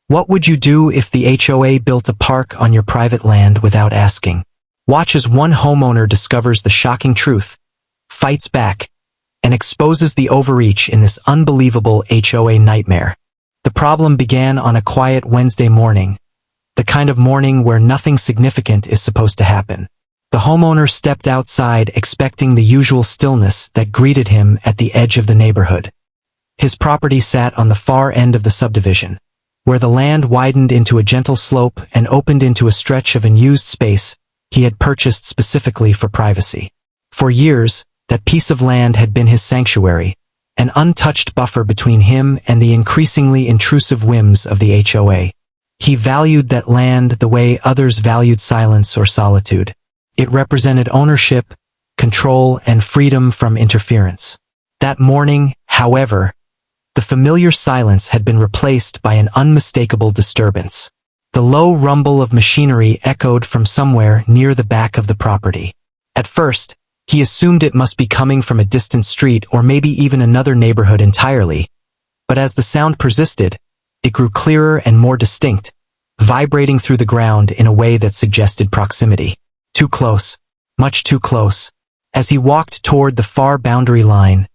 What would you do if the HOA built a park on your private land without asking? Watch as one homeowner discovers the shocking truth, fights back, and exposes the overreach in this unbelievable HOA nightmare. The problem began on a quiet Wednesday morning, the kind of morning where nothing significant is supposed to happen. The homeowner stepped outside expecting the usual stillness that greeted him at the edge of the neighborhood. His property sat on the far end of the subdivision, where the land widened into a gentle slope and opened into a stretch of unused space he had purchased specifically for privacy. For years, that piece of land had been his sanctuary, an untouched buffer between him and the increasingly intrusive whims of the HOA. He valued that land the way others valued silence or solitude. It represented ownership, control, and freedom from interference. That morning, however, the familiar silence had been replaced by an unmistakable disturbance. The low rumble of machinery echoed from somewhere near the back of the property. At first, he assumed it must be coming from a distant street or maybe even another neighborhood entirely. But as the sound persisted, it grew clearer and more distinct, vibrating through the ground in a way that suggested proximity. Too close, much too close. As he walked toward the far boundary line,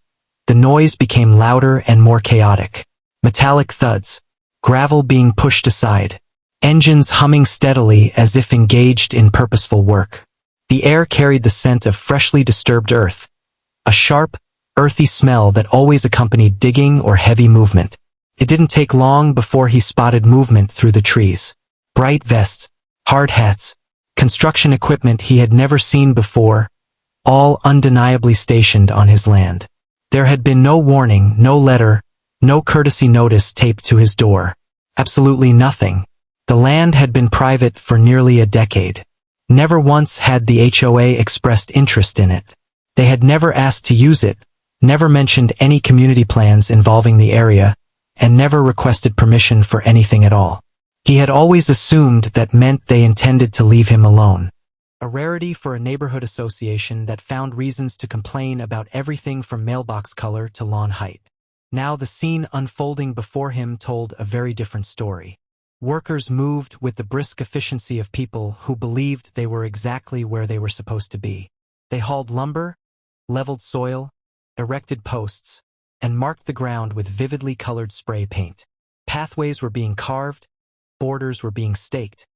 the noise became louder and more chaotic. Metallic thuds, gravel being pushed aside, engines humming steadily as if engaged in purposeful work. The air carried the scent of freshly disturbed earth, a sharp, earthy smell that always accompanied digging or heavy movement. It didn't take long before he spotted movement through the trees. Bright vests, hard hats, construction equipment he had never seen before, all undeniably stationed on his land. There had been no warning, no letter, no courtesy notice taped to his door. Absolutely nothing. The land had been private for nearly a decade. Never once had the HOA expressed interest in it. They had never asked to use it, never mentioned any community plans involving the area, and never requested permission for anything at all. He had always assumed that meant they intended to leave him alone. A rarity for a neighborhood association that found reasons to complain about everything from mailbox color to lawn height. Now the scene unfolding before him told a very different story. Workers moved with the brisk efficiency of people who believed they were exactly where they were supposed to be. They hauled lumber, leveled soil, erected posts, and marked the ground with vividly colored spray paint. Pathways were being carved, borders were being staked,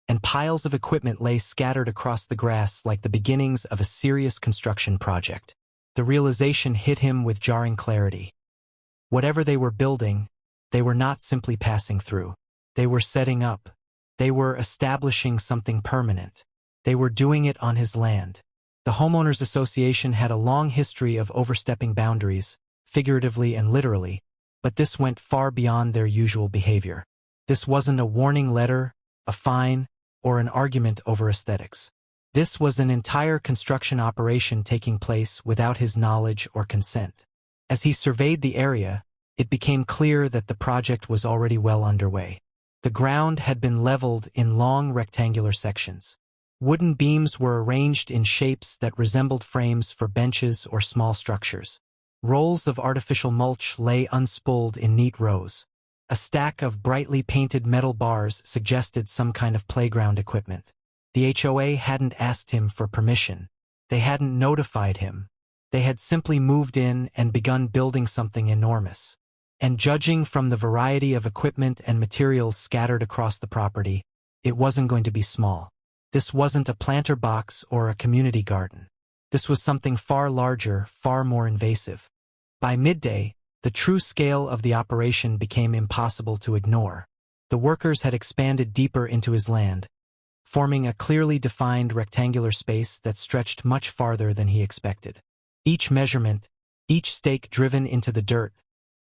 and piles of equipment lay scattered across the grass like the beginnings of a serious construction project. The realization hit him with jarring clarity. Whatever they were building, they were not simply passing through. They were setting up. They were establishing something permanent. They were doing it on his land. The Homeowners Association had a long history of overstepping boundaries, figuratively and literally, but this went far beyond their usual behavior. This wasn't a warning letter, a fine, or an argument over aesthetics. This was an entire construction operation taking place without his knowledge or consent. As he surveyed the area, it became clear that the project was already well underway. The ground had been leveled in long rectangular sections. Wooden beams were arranged in shapes that resembled frames for benches or small structures. Rolls of artificial mulch lay unspooled in neat rows. A stack of brightly painted metal bars suggested some kind of playground equipment. The HOA hadn't asked him for permission. They hadn't notified him. They had simply moved in and begun building something enormous. And judging from the variety of equipment and materials scattered across the property, it wasn't going to be small. This wasn't a planter box or a community garden. This was something far larger, far more invasive. By midday, the true scale of the operation became impossible to ignore. The workers had expanded deeper into his land, forming a clearly defined rectangular space that stretched much farther than he expected. Each measurement, each stake driven into the dirt,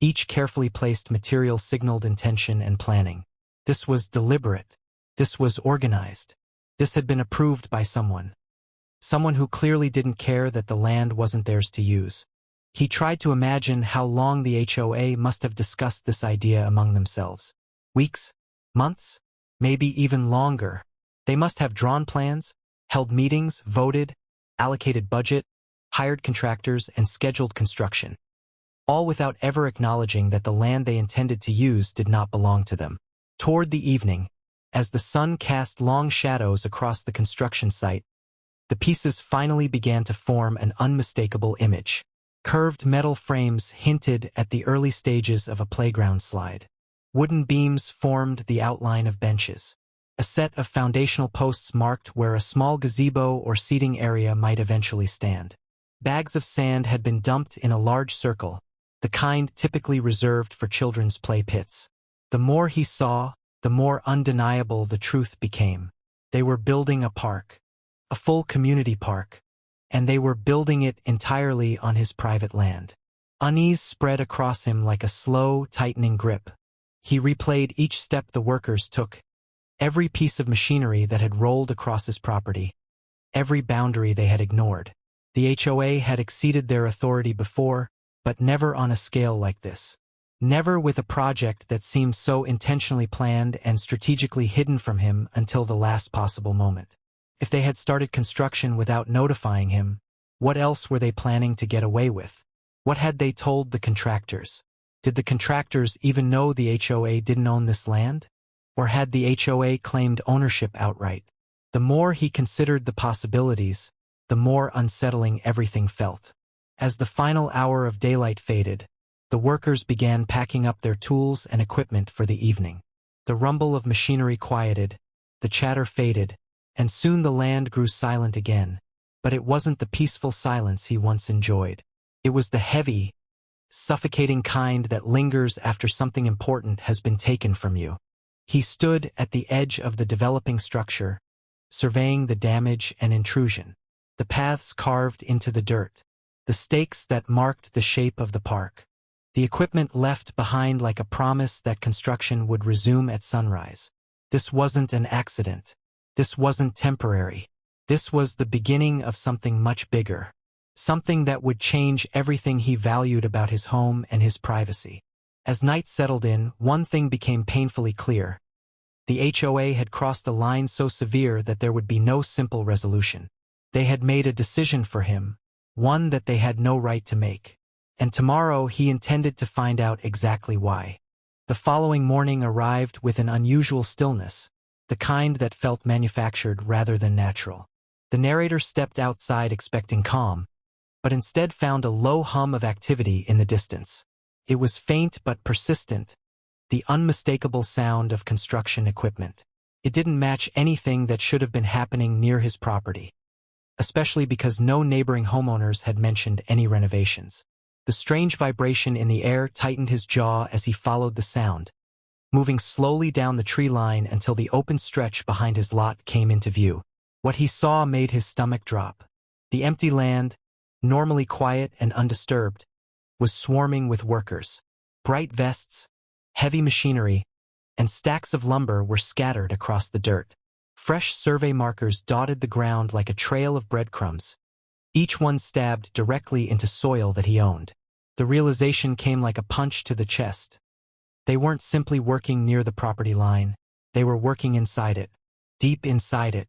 each carefully placed material signaled intention and planning. This was deliberate. This was organized. This had been approved by someone. Someone who clearly didn't care that the land wasn't theirs to use. He tried to imagine how long the HOA must have discussed this idea among themselves. Weeks? Months? Maybe even longer. They must have drawn plans, held meetings, voted, allocated budget, hired contractors, and scheduled construction. All without ever acknowledging that the land they intended to use did not belong to them. Toward the evening, as the sun cast long shadows across the construction site, the pieces finally began to form an unmistakable image. Curved metal frames hinted at the early stages of a playground slide. Wooden beams formed the outline of benches. A set of foundational posts marked where a small gazebo or seating area might eventually stand. Bags of sand had been dumped in a large circle, the kind typically reserved for children's play pits. The more he saw, the more undeniable the truth became. They were building a park, a full community park, and they were building it entirely on his private land. Unease spread across him like a slow, tightening grip. He replayed each step the workers took, every piece of machinery that had rolled across his property, every boundary they had ignored. The HOA had exceeded their authority before, but never on a scale like this. Never with a project that seemed so intentionally planned and strategically hidden from him until the last possible moment. If they had started construction without notifying him, what else were they planning to get away with? What had they told the contractors? Did the contractors even know the HOA didn't own this land? Or had the HOA claimed ownership outright? The more he considered the possibilities, the more unsettling everything felt. As the final hour of daylight faded, the workers began packing up their tools and equipment for the evening. The rumble of machinery quieted, the chatter faded, and soon the land grew silent again. But it wasn't the peaceful silence he once enjoyed. It was the heavy, suffocating kind that lingers after something important has been taken from you. He stood at the edge of the developing structure, surveying the damage and intrusion. The paths carved into the dirt, the stakes that marked the shape of the park. The equipment left behind like a promise that construction would resume at sunrise. This wasn't an accident. This wasn't temporary. This was the beginning of something much bigger. Something that would change everything he valued about his home and his privacy. As night settled in, one thing became painfully clear. The HOA had crossed a line so severe that there would be no simple resolution. They had made a decision for him, one that they had no right to make. And tomorrow he intended to find out exactly why. The following morning arrived with an unusual stillness, the kind that felt manufactured rather than natural. The narrator stepped outside expecting calm, but instead found a low hum of activity in the distance. It was faint but persistent, the unmistakable sound of construction equipment. It didn't match anything that should have been happening near his property, especially because no neighboring homeowners had mentioned any renovations. The strange vibration in the air tightened his jaw as he followed the sound, moving slowly down the tree line until the open stretch behind his lot came into view. What he saw made his stomach drop. The empty land, normally quiet and undisturbed, was swarming with workers. Bright vests, heavy machinery, and stacks of lumber were scattered across the dirt. Fresh survey markers dotted the ground like a trail of breadcrumbs, each one stabbed directly into soil that he owned. The realization came like a punch to the chest. They weren't simply working near the property line, they were working inside it, deep inside it.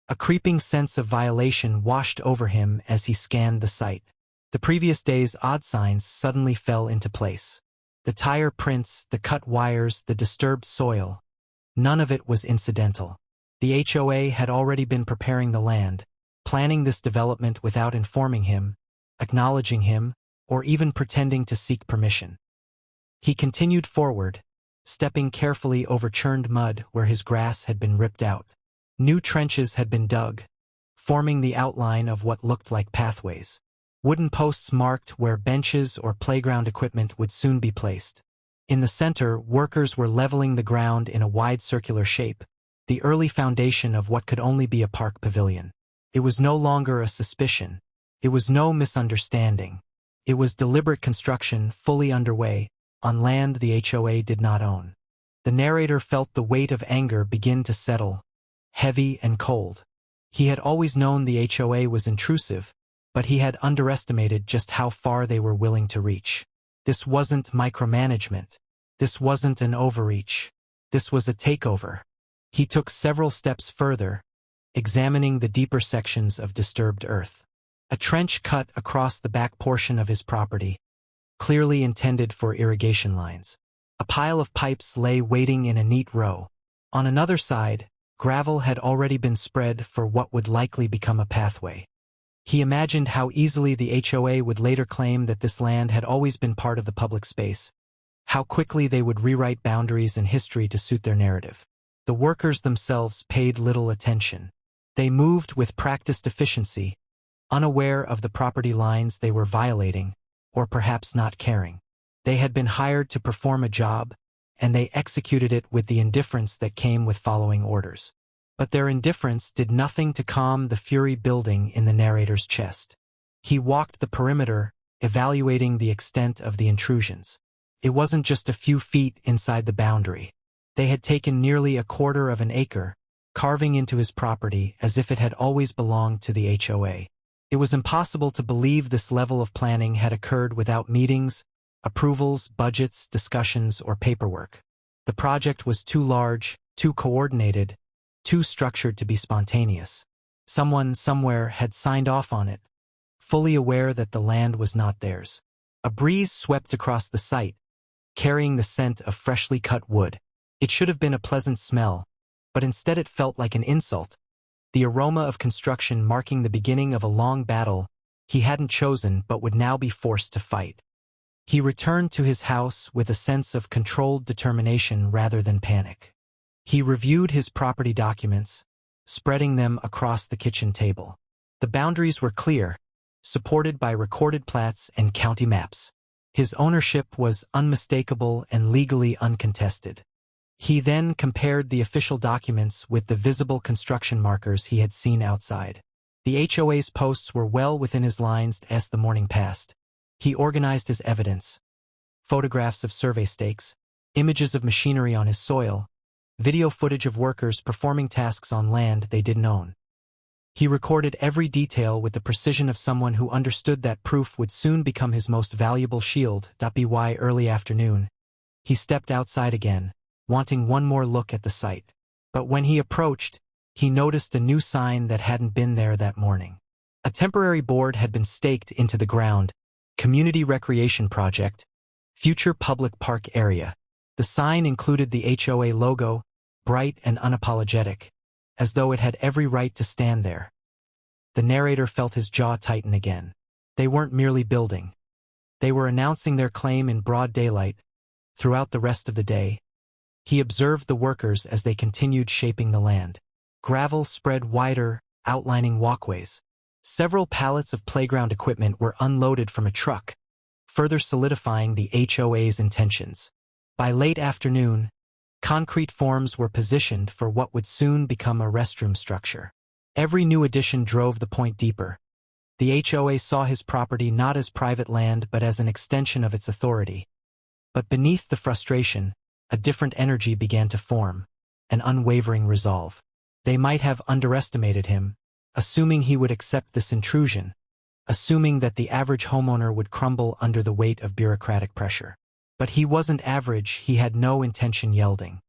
A creeping sense of violation washed over him as he scanned the site. The previous day's odd signs suddenly fell into place. The tire prints, the cut wires, the disturbed soil. None of it was incidental. The HOA had already been preparing the land, planning this development without informing him, acknowledging him, or even pretending to seek permission. He continued forward, stepping carefully over churned mud where his grass had been ripped out. New trenches had been dug, forming the outline of what looked like pathways. Wooden posts marked where benches or playground equipment would soon be placed. In the center, workers were leveling the ground in a wide circular shape, the early foundation of what could only be a park pavilion. It was no longer a suspicion. It was no misunderstanding. It was deliberate construction fully underway, on land the HOA did not own. The narrator felt the weight of anger begin to settle, heavy and cold. He had always known the HOA was intrusive, but he had underestimated just how far they were willing to reach. This wasn't micromanagement. This wasn't an overreach. This was a takeover. He took several steps further, examining the deeper sections of disturbed earth. A trench cut across the back portion of his property, clearly intended for irrigation lines. A pile of pipes lay waiting in a neat row. On another side, gravel had already been spread for what would likely become a pathway. He imagined how easily the HOA would later claim that this land had always been part of the public space, how quickly they would rewrite boundaries and history to suit their narrative. The workers themselves paid little attention. They moved with practiced efficiency, unaware of the property lines they were violating, or perhaps not caring. They had been hired to perform a job, and they executed it with the indifference that came with following orders. But their indifference did nothing to calm the fury building in the narrator's chest. He walked the perimeter, evaluating the extent of the intrusions. It wasn't just a few feet inside the boundary. They had taken nearly a quarter of an acre, carving into his property as if it had always belonged to the HOA. It was impossible to believe this level of planning had occurred without meetings, approvals, budgets, discussions, or paperwork. The project was too large, too coordinated, too structured to be spontaneous. Someone somewhere had signed off on it, fully aware that the land was not theirs. A breeze swept across the site, carrying the scent of freshly cut wood. It should have been a pleasant smell, but instead it felt like an insult, the aroma of construction marking the beginning of a long battle he hadn't chosen but would now be forced to fight. He returned to his house with a sense of controlled determination rather than panic. He reviewed his property documents, spreading them across the kitchen table. The boundaries were clear, supported by recorded plats and county maps. His ownership was unmistakable and legally uncontested. He then compared the official documents with the visible construction markers he had seen outside. The HOA's posts were well within his lines as the morning passed. He organized his evidence: photographs of survey stakes, images of machinery on his soil, video footage of workers performing tasks on land they didn't own. He recorded every detail with the precision of someone who understood that proof would soon become his most valuable shield. By early afternoon, he stepped outside again, wanting one more look at the site. But when he approached, he noticed a new sign that hadn't been there that morning. A temporary board had been staked into the ground: Community Recreation Project, Future Public Park Area. The sign included the HOA logo, bright and unapologetic, as though it had every right to stand there. The narrator felt his jaw tighten again. They weren't merely building. They were announcing their claim in broad daylight. Throughout the rest of the day, he observed the workers as they continued shaping the land. Gravel spread wider, outlining walkways. Several pallets of playground equipment were unloaded from a truck, further solidifying the HOA's intentions. By late afternoon, concrete forms were positioned for what would soon become a restroom structure. Every new addition drove the point deeper. The HOA saw his property not as private land but as an extension of its authority. But beneath the frustration, a different energy began to form, an unwavering resolve. They might have underestimated him, assuming he would accept this intrusion, assuming that the average homeowner would crumble under the weight of bureaucratic pressure. But he wasn't average. He had no intention yielding.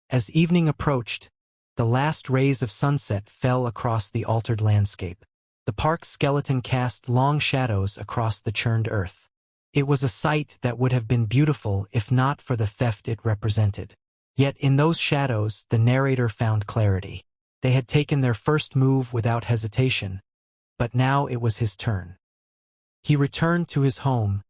As evening approached, the last rays of sunset fell across the altered landscape. The park's skeleton cast long shadows across the churned earth. It was a sight that would have been beautiful if not for the theft it represented. Yet in those shadows, the narrator found clarity. They had taken their first move without hesitation, but now it was his turn. He returned to his home,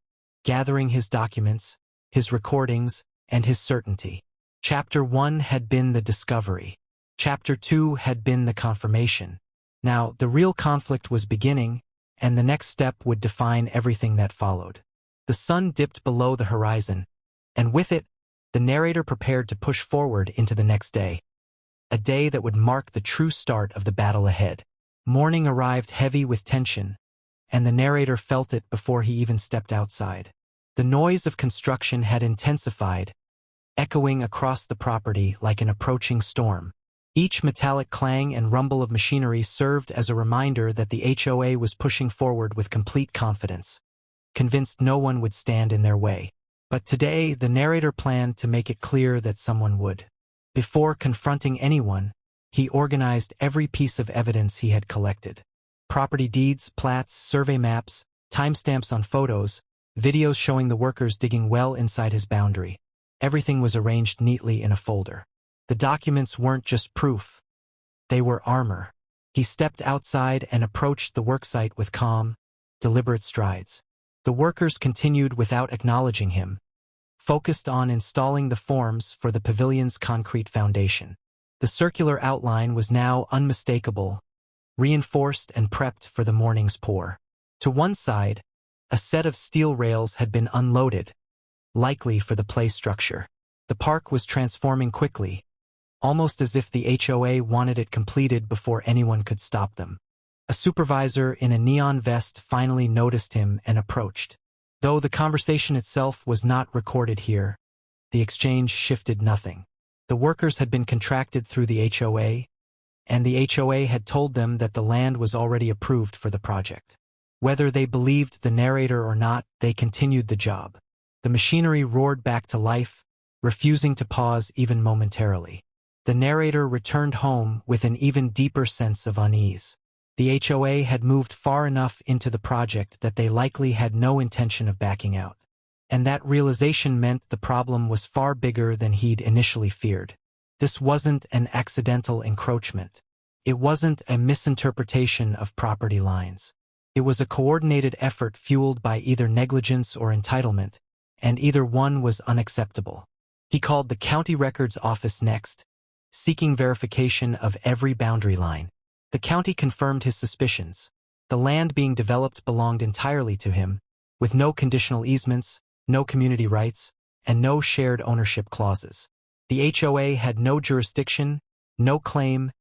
gathering his documents, his recordings, and his certainty. Chapter 1 had been the discovery. Chapter 2 had been the confirmation. Now, the real conflict was beginning, and the next step would define everything that followed. The sun dipped below the horizon, and with it, the narrator prepared to push forward into the next day. A day that would mark the true start of the battle ahead. Morning arrived heavy with tension, and the narrator felt it before he even stepped outside. The noise of construction had intensified, echoing across the property like an approaching storm. Each metallic clang and rumble of machinery served as a reminder that the HOA was pushing forward with complete confidence, convinced no one would stand in their way. But today, the narrator planned to make it clear that someone would. Before confronting anyone, he organized every piece of evidence he had collected. Property deeds, plats, survey maps, timestamps on photos, videos showing the workers digging well inside his boundary. Everything was arranged neatly in a folder. The documents weren't just proof. They were armor. He stepped outside and approached the worksite with calm, deliberate strides. The workers continued without acknowledging him, focused on installing the forms for the pavilion's concrete foundation. The circular outline was now unmistakable, reinforced and prepped for the morning's pour. To one side, a set of steel rails had been unloaded, likely for the play structure. The park was transforming quickly, almost as if the HOA wanted it completed before anyone could stop them. A supervisor in a neon vest finally noticed him and approached. Though the conversation itself was not recorded here, the exchange shifted nothing. The workers had been contracted through the HOA, and the HOA had told them that the land was already approved for the project. Whether they believed the narrator or not, they continued the job. The machinery roared back to life, refusing to pause even momentarily. The narrator returned home with an even deeper sense of unease. The HOA had moved far enough into the project that they likely had no intention of backing out. And that realization meant the problem was far bigger than he'd initially feared. This wasn't an accidental encroachment. It wasn't a misinterpretation of property lines. It was a coordinated effort fueled by either negligence or entitlement, and either one was unacceptable. He called the county records office next, seeking verification of every boundary line. The county confirmed his suspicions. The land being developed belonged entirely to him, with no conditional easements, no community rights, and no shared ownership clauses. The HOA had no jurisdiction, no claim,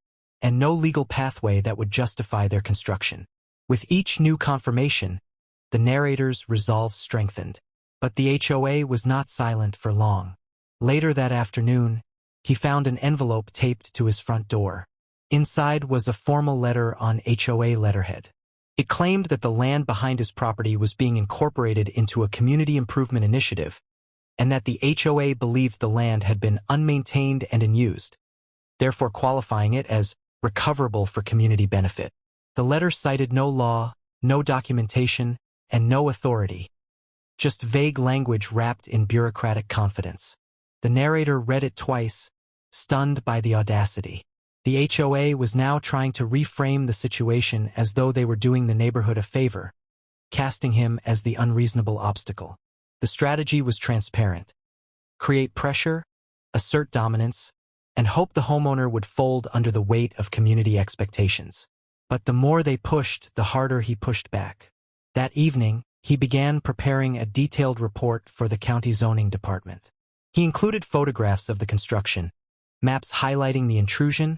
and no legal pathway that would justify their construction. With each new confirmation, the narrator's resolve strengthened. But the HOA was not silent for long. Later that afternoon, he found an envelope taped to his front door. Inside was a formal letter on HOA letterhead. It claimed that the land behind his property was being incorporated into a community improvement initiative, and that the HOA believed the land had been unmaintained and unused, therefore qualifying it as recoverable for community benefit. The letter cited no law, no documentation, and no authority. Just vague language wrapped in bureaucratic confidence. The narrator read it twice, stunned by the audacity. The HOA was now trying to reframe the situation as though they were doing the neighborhood a favor, casting him as the unreasonable obstacle. The strategy was transparent. Create pressure, assert dominance, and hope the homeowner would fold under the weight of community expectations. But the more they pushed, the harder he pushed back. That evening, he began preparing a detailed report for the county zoning department. He included photographs of the construction, maps highlighting the intrusion,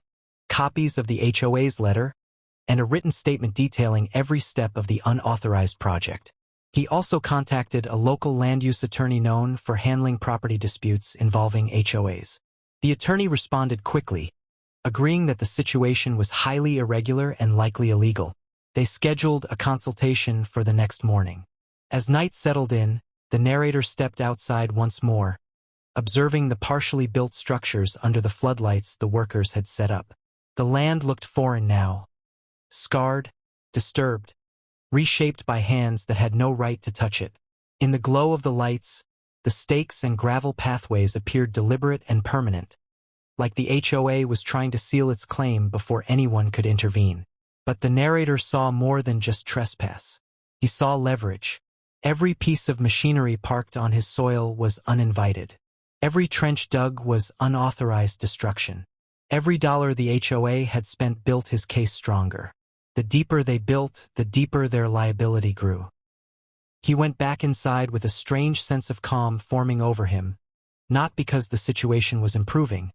copies of the HOA's letter, and a written statement detailing every step of the unauthorized project. He also contacted a local land use attorney known for handling property disputes involving HOAs. The attorney responded quickly, agreeing that the situation was highly irregular and likely illegal. They scheduled a consultation for the next morning. As night settled in, the narrator stepped outside once more, observing the partially built structures under the floodlights the workers had set up. The land looked foreign now, scarred, disturbed, reshaped by hands that had no right to touch it. In the glow of the lights, the stakes and gravel pathways appeared deliberate and permanent, like the HOA was trying to seal its claim before anyone could intervene. But the narrator saw more than just trespass. He saw leverage. Every piece of machinery parked on his soil was uninvited. Every trench dug was unauthorized destruction. Every dollar the HOA had spent built his case stronger. The deeper they built, the deeper their liability grew. He went back inside with a strange sense of calm forming over him, not because the situation was improving,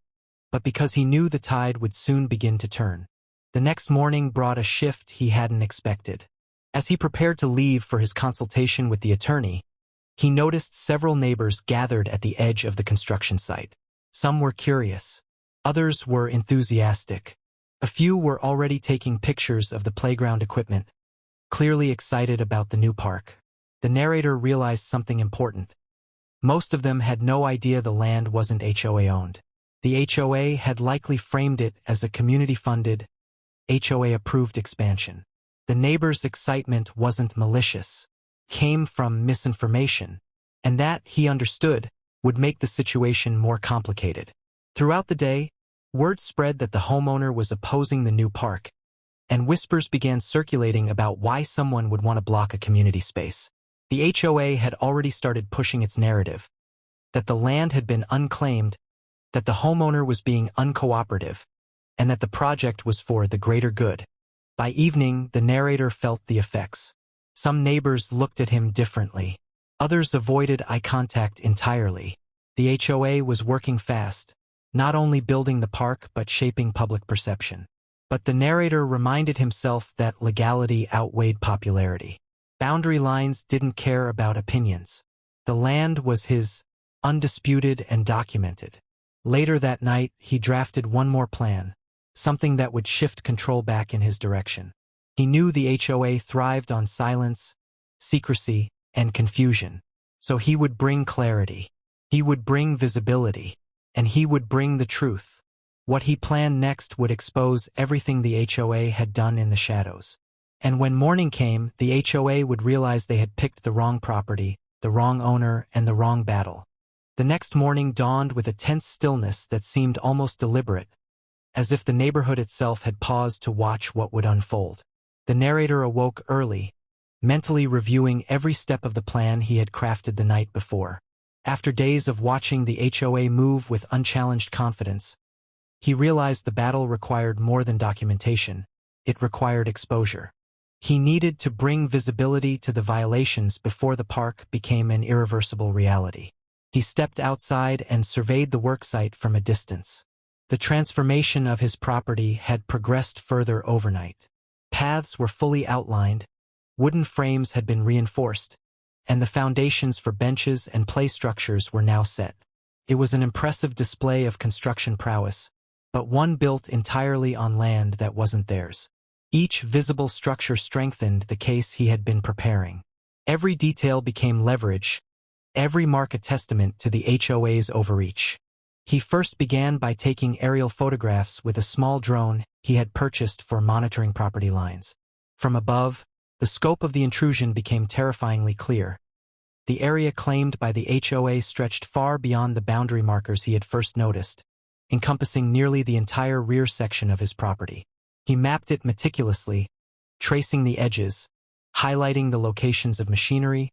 but because he knew the tide would soon begin to turn. The next morning brought a shift he hadn't expected. As he prepared to leave for his consultation with the attorney, he noticed several neighbors gathered at the edge of the construction site. Some were curious. Others were enthusiastic. A few were already taking pictures of the playground equipment, clearly excited about the new park. The narrator realized something important. Most of them had no idea the land wasn't HOA-owned. The HOA had likely framed it as a community-funded, HOA-approved expansion. The neighbors' excitement wasn't malicious, came from misinformation, and that, he understood, would make the situation more complicated. Throughout the day, word spread that the homeowner was opposing the new park, and whispers began circulating about why someone would want to block a community space. The HOA had already started pushing its narrative, that the land had been unclaimed, that the homeowner was being uncooperative, and that the project was for the greater good. By evening, the narrator felt the effects. Some neighbors looked at him differently. Others avoided eye contact entirely. The HOA was working fast, not only building the park but shaping public perception. But the narrator reminded himself that legality outweighed popularity. Boundary lines didn't care about opinions. The land was his, undisputed and documented. Later that night, he drafted one more plan, something that would shift control back in his direction. He knew the HOA thrived on silence, secrecy, and confusion. So he would bring clarity. He would bring visibility. And he would bring the truth. What he planned next would expose everything the HOA had done in the shadows. And when morning came, the HOA would realize they had picked the wrong property, the wrong owner, and the wrong battle. The next morning dawned with a tense stillness that seemed almost deliberate, as if the neighborhood itself had paused to watch what would unfold. The narrator awoke early, mentally reviewing every step of the plan he had crafted the night before. After days of watching the HOA move with unchallenged confidence, he realized the battle required more than documentation. It required exposure. He needed to bring visibility to the violations before the park became an irreversible reality. He stepped outside and surveyed the worksite from a distance. The transformation of his property had progressed further overnight. Paths were fully outlined, wooden frames had been reinforced, and the foundations for benches and play structures were now set. It was an impressive display of construction prowess, but one built entirely on land that wasn't theirs. Each visible structure strengthened the case he had been preparing. Every detail became leverage, every mark a testament to the HOA's overreach. He first began by taking aerial photographs with a small drone he had purchased for monitoring property lines. From above, the scope of the intrusion became terrifyingly clear. The area claimed by the HOA stretched far beyond the boundary markers he had first noticed, encompassing nearly the entire rear section of his property. He mapped it meticulously, tracing the edges, highlighting the locations of machinery,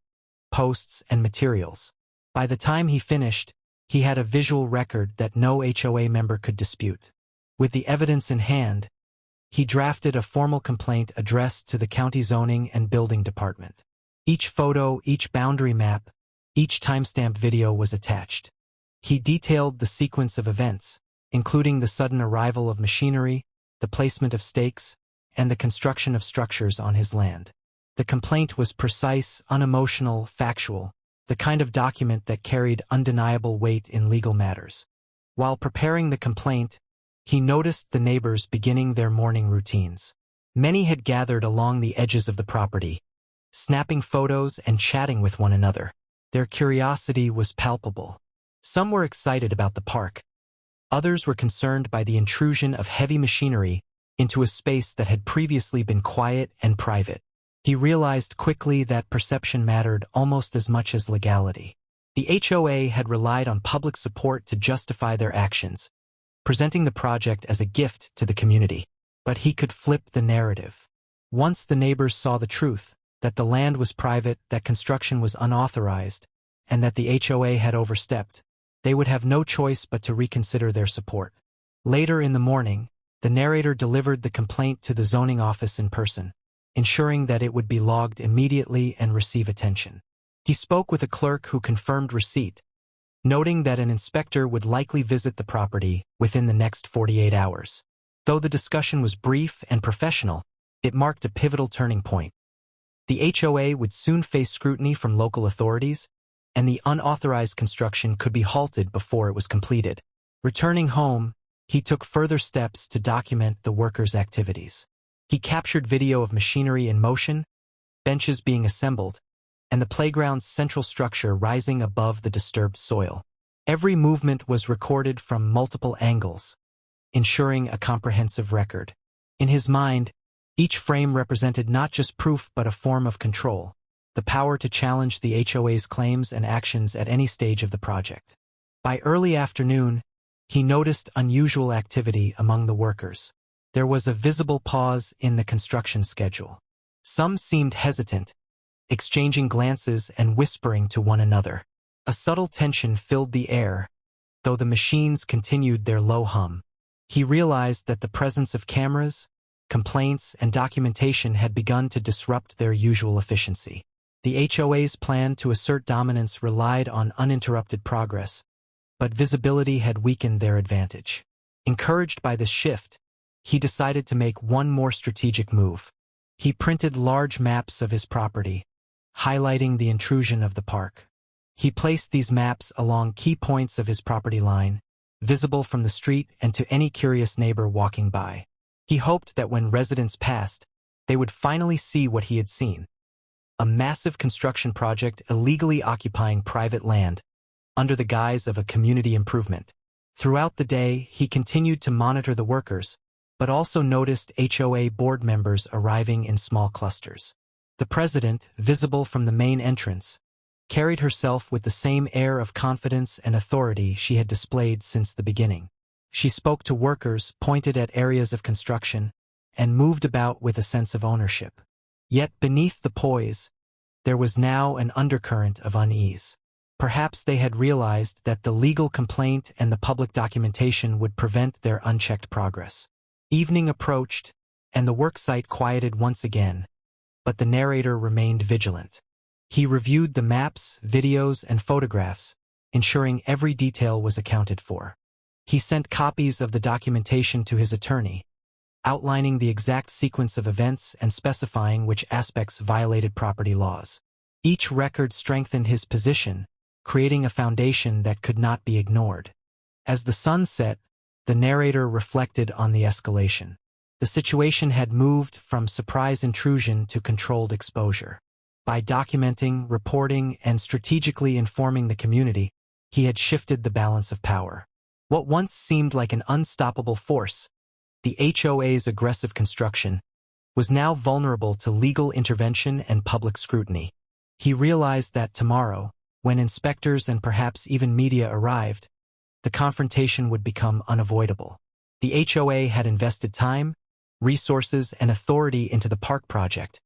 posts, and materials. By the time he finished, he had a visual record that no HOA member could dispute. With the evidence in hand, he drafted a formal complaint addressed to the county zoning and building department. Each photo, each boundary map, each timestamp video was attached. He detailed the sequence of events, including the sudden arrival of machinery, the placement of stakes, and the construction of structures on his land. The complaint was precise, unemotional, factual, the kind of document that carried undeniable weight in legal matters. While preparing the complaint, he noticed the neighbors beginning their morning routines. Many had gathered along the edges of the property, snapping photos and chatting with one another. Their curiosity was palpable. Some were excited about the park. Others were concerned by the intrusion of heavy machinery into a space that had previously been quiet and private. He realized quickly that perception mattered almost as much as legality. The HOA had relied on public support to justify their actions, presenting the project as a gift to the community. But he could flip the narrative. Once the neighbors saw the truth, that the land was private, that construction was unauthorized, and that the HOA had overstepped, they would have no choice but to reconsider their support. Later in the morning, the narrator delivered the complaint to the zoning office in person, ensuring that it would be logged immediately and receive attention. He spoke with a clerk who confirmed receipt, noting that an inspector would likely visit the property within the next 48 hours. Though the discussion was brief and professional, it marked a pivotal turning point. The HOA would soon face scrutiny from local authorities, and the unauthorized construction could be halted before it was completed. Returning home, he took further steps to document the workers' activities. He captured video of machinery in motion, benches being assembled, and the playground's central structure rising above the disturbed soil. Every movement was recorded from multiple angles, ensuring a comprehensive record. In his mind, each frame represented not just proof but a form of control, the power to challenge the HOA's claims and actions at any stage of the project. By early afternoon, he noticed unusual activity among the workers. There was a visible pause in the construction schedule. Some seemed hesitant, exchanging glances and whispering to one another. A subtle tension filled the air, though the machines continued their low hum. He realized that the presence of cameras, complaints, and documentation had begun to disrupt their usual efficiency. The HOA's plan to assert dominance relied on uninterrupted progress, but visibility had weakened their advantage. Encouraged by this shift, he decided to make one more strategic move. He printed large maps of his property, highlighting the intrusion of the park. He placed these maps along key points of his property line, visible from the street and to any curious neighbor walking by. He hoped that when residents passed, they would finally see what he had seen: a massive construction project illegally occupying private land, under the guise of a community improvement. Throughout the day, he continued to monitor the workers, but also noticed HOA board members arriving in small clusters. The president, visible from the main entrance, carried herself with the same air of confidence and authority she had displayed since the beginning. She spoke to workers, pointed at areas of construction, and moved about with a sense of ownership. Yet beneath the poise, there was now an undercurrent of unease. Perhaps they had realized that the legal complaint and the public documentation would prevent their unchecked progress. Evening approached, and the worksite quieted once again, but the narrator remained vigilant. He reviewed the maps, videos, and photographs, ensuring every detail was accounted for. He sent copies of the documentation to his attorney, outlining the exact sequence of events and specifying which aspects violated property laws. Each record strengthened his position, creating a foundation that could not be ignored. As the sun set, the narrator reflected on the escalation. The situation had moved from surprise intrusion to controlled exposure. By documenting, reporting, and strategically informing the community, he had shifted the balance of power. What once seemed like an unstoppable force, the HOA's aggressive construction, was now vulnerable to legal intervention and public scrutiny. He realized that tomorrow, when inspectors and perhaps even media arrived, the confrontation would become unavoidable. The HOA had invested time, resources, and authority into the park project,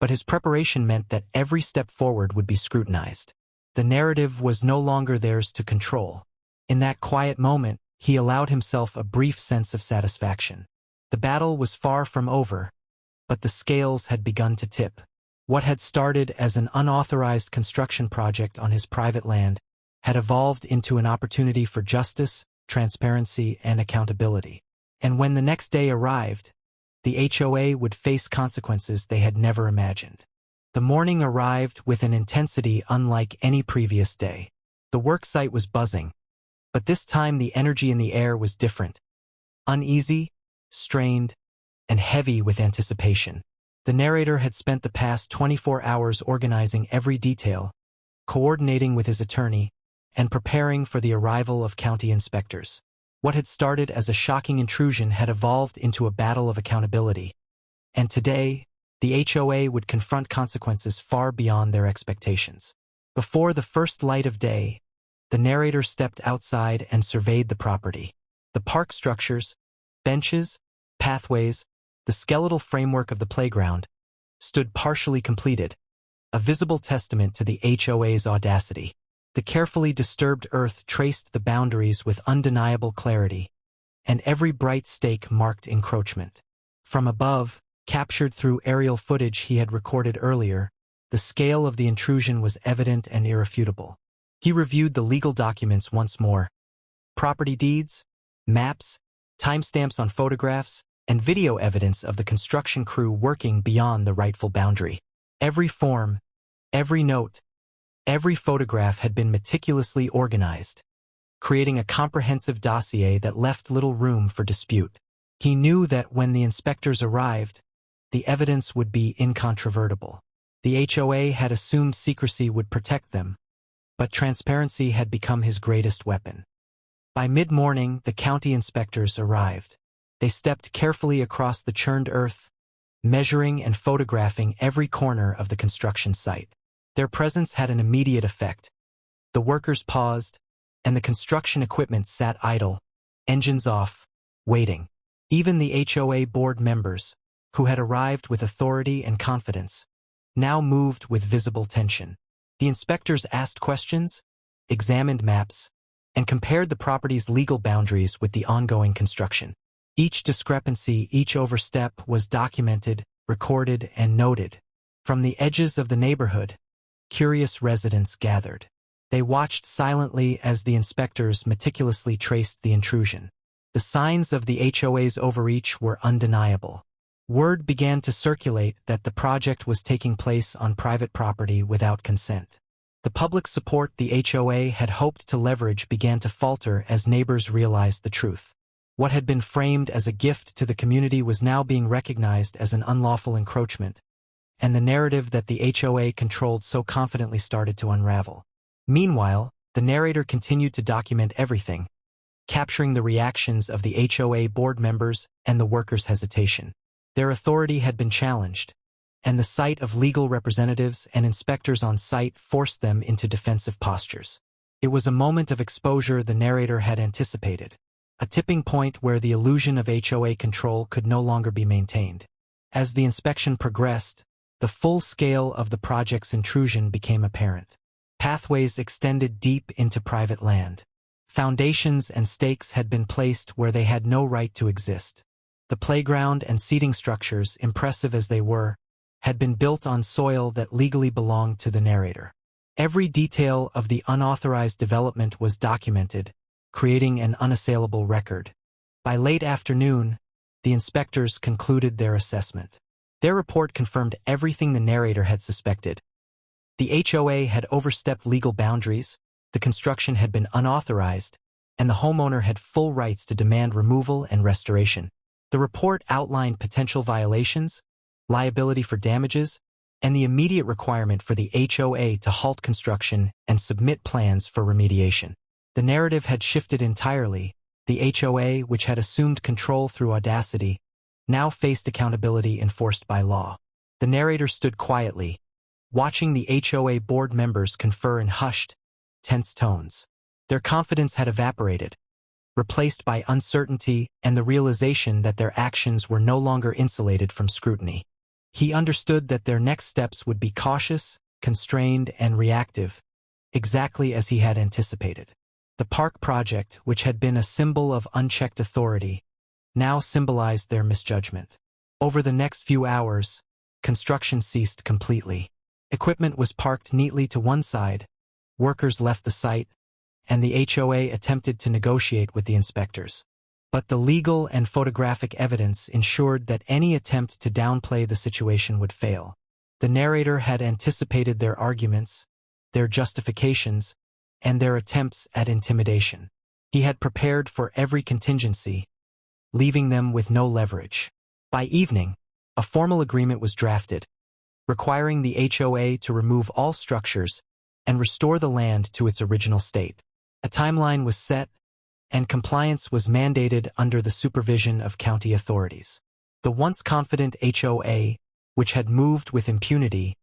but his preparation meant that every step forward would be scrutinized. The narrative was no longer theirs to control. In that quiet moment, he allowed himself a brief sense of satisfaction. The battle was far from over, but the scales had begun to tip. What had started as an unauthorized construction project on his private land had evolved into an opportunity for justice, transparency, and accountability. And when the next day arrived, the HOA would face consequences they had never imagined. The morning arrived with an intensity unlike any previous day. The worksite was buzzing, but this time the energy in the air was different. Uneasy, strained, and heavy with anticipation. The narrator had spent the past 24 hours organizing every detail, coordinating with his attorney, and preparing for the arrival of county inspectors. What had started as a shocking intrusion had evolved into a battle of accountability, and today, the HOA would confront consequences far beyond their expectations. Before the first light of day, the narrator stepped outside and surveyed the property. The park structures, benches, pathways, the skeletal framework of the playground, stood partially completed, a visible testament to the HOA's audacity. The carefully disturbed earth traced the boundaries with undeniable clarity, and every bright stake marked encroachment. From above, captured through aerial footage he had recorded earlier, the scale of the intrusion was evident and irrefutable. He reviewed the legal documents once more. Property deeds, maps, timestamps on photographs, and video evidence of the construction crew working beyond the rightful boundary. Every form, every note, every photograph had been meticulously organized, creating a comprehensive dossier that left little room for dispute. He knew that when the inspectors arrived, the evidence would be incontrovertible. The HOA had assumed secrecy would protect them, but transparency had become his greatest weapon. By mid-morning, the county inspectors arrived. They stepped carefully across the churned earth, measuring and photographing every corner of the construction site. Their presence had an immediate effect. The workers paused, and the construction equipment sat idle, engines off, waiting. Even the HOA board members, who had arrived with authority and confidence, now moved with visible tension. The inspectors asked questions, examined maps, and compared the property's legal boundaries with the ongoing construction. Each discrepancy, each overstep was documented, recorded, and noted. From the edges of the neighborhood, curious residents gathered. They watched silently as the inspectors meticulously traced the intrusion. The signs of the HOA's overreach were undeniable. Word began to circulate that the project was taking place on private property without consent. The public support the HOA had hoped to leverage began to falter as neighbors realized the truth. What had been framed as a gift to the community was now being recognized as an unlawful encroachment, and the narrative that the HOA controlled so confidently started to unravel. Meanwhile, the narrator continued to document everything, capturing the reactions of the HOA board members and the workers' hesitation. Their authority had been challenged, and the sight of legal representatives and inspectors on site forced them into defensive postures. It was a moment of exposure the narrator had anticipated, a tipping point where the illusion of HOA control could no longer be maintained. As the inspection progressed, the full scale of the project's intrusion became apparent. Pathways extended deep into private land. Foundations and stakes had been placed where they had no right to exist. The playground and seating structures, impressive as they were, had been built on soil that legally belonged to the narrator. Every detail of the unauthorized development was documented, creating an unassailable record. By late afternoon, the inspectors concluded their assessment. Their report confirmed everything the narrator had suspected. The HOA had overstepped legal boundaries, the construction had been unauthorized, and the homeowner had full rights to demand removal and restoration. The report outlined potential violations, liability for damages, and the immediate requirement for the HOA to halt construction and submit plans for remediation. The narrative had shifted entirely. The HOA, which had assumed control through audacity, now faced accountability enforced by law. The narrator stood quietly, watching the HOA board members confer in hushed, tense tones. Their confidence had evaporated, replaced by uncertainty and the realization that their actions were no longer insulated from scrutiny. He understood that their next steps would be cautious, constrained, and reactive, exactly as he had anticipated. The park project, which had been a symbol of unchecked authority, now symbolized their misjudgment. Over the next few hours, construction ceased completely. Equipment was parked neatly to one side, workers left the site, and the HOA attempted to negotiate with the inspectors. But the legal and photographic evidence ensured that any attempt to downplay the situation would fail. The narrator had anticipated their arguments, their justifications, and their attempts at intimidation. He had prepared for every contingency, leaving them with no leverage. By evening, a formal agreement was drafted, requiring the HOA to remove all structures and restore the land to its original state. A timeline was set, and compliance was mandated under the supervision of county authorities. The once confident HOA, which had moved with impunity,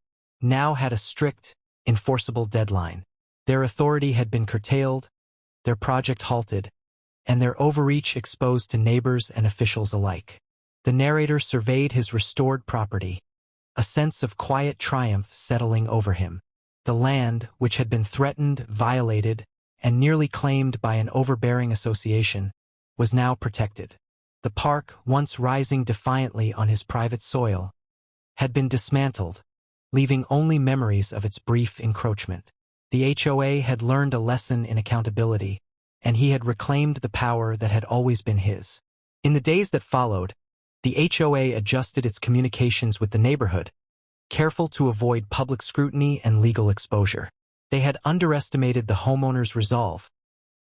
now had a strict, enforceable deadline. Their authority had been curtailed, their project halted, and their overreach exposed to neighbors and officials alike. The narrator surveyed his restored property, a sense of quiet triumph settling over him. The land, which had been threatened, violated, and nearly claimed by an overbearing association, was now protected. The park, once rising defiantly on his private soil, had been dismantled, leaving only memories of its brief encroachment. The HOA had learned a lesson in accountability, and he had reclaimed the power that had always been his. In the days that followed, the HOA adjusted its communications with the neighborhood, careful to avoid public scrutiny and legal exposure. They had underestimated the homeowner's resolve,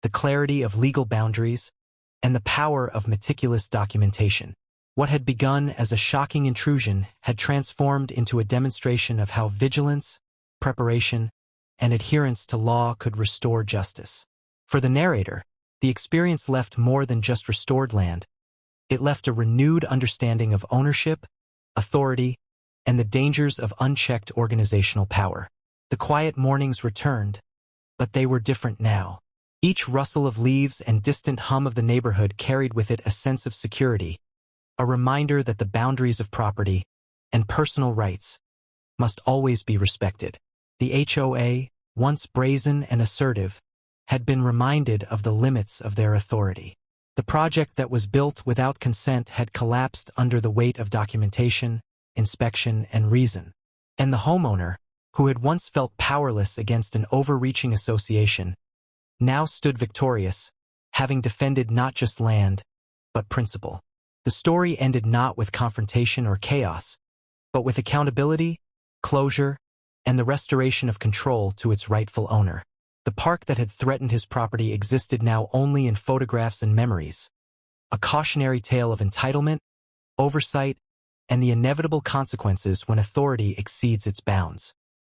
the clarity of legal boundaries, and the power of meticulous documentation. What had begun as a shocking intrusion had transformed into a demonstration of how vigilance, preparation, and adherence to law could restore justice. For the narrator, the experience left more than just restored land. It left a renewed understanding of ownership, authority, and the dangers of unchecked organizational power. The quiet mornings returned, but they were different now. Each rustle of leaves and distant hum of the neighborhood carried with it a sense of security, a reminder that the boundaries of property and personal rights must always be respected. The HOA, once brazen and assertive, had been reminded of the limits of their authority. The project that was built without consent had collapsed under the weight of documentation, inspection, and reason. And the homeowner, who had once felt powerless against an overreaching association, now stood victorious, having defended not just land, but principle. The story ended not with confrontation or chaos, but with accountability, closure, and the restoration of control to its rightful owner. The park that had threatened his property existed now only in photographs and memories, a cautionary tale of entitlement, oversight, and the inevitable consequences when authority exceeds its bounds.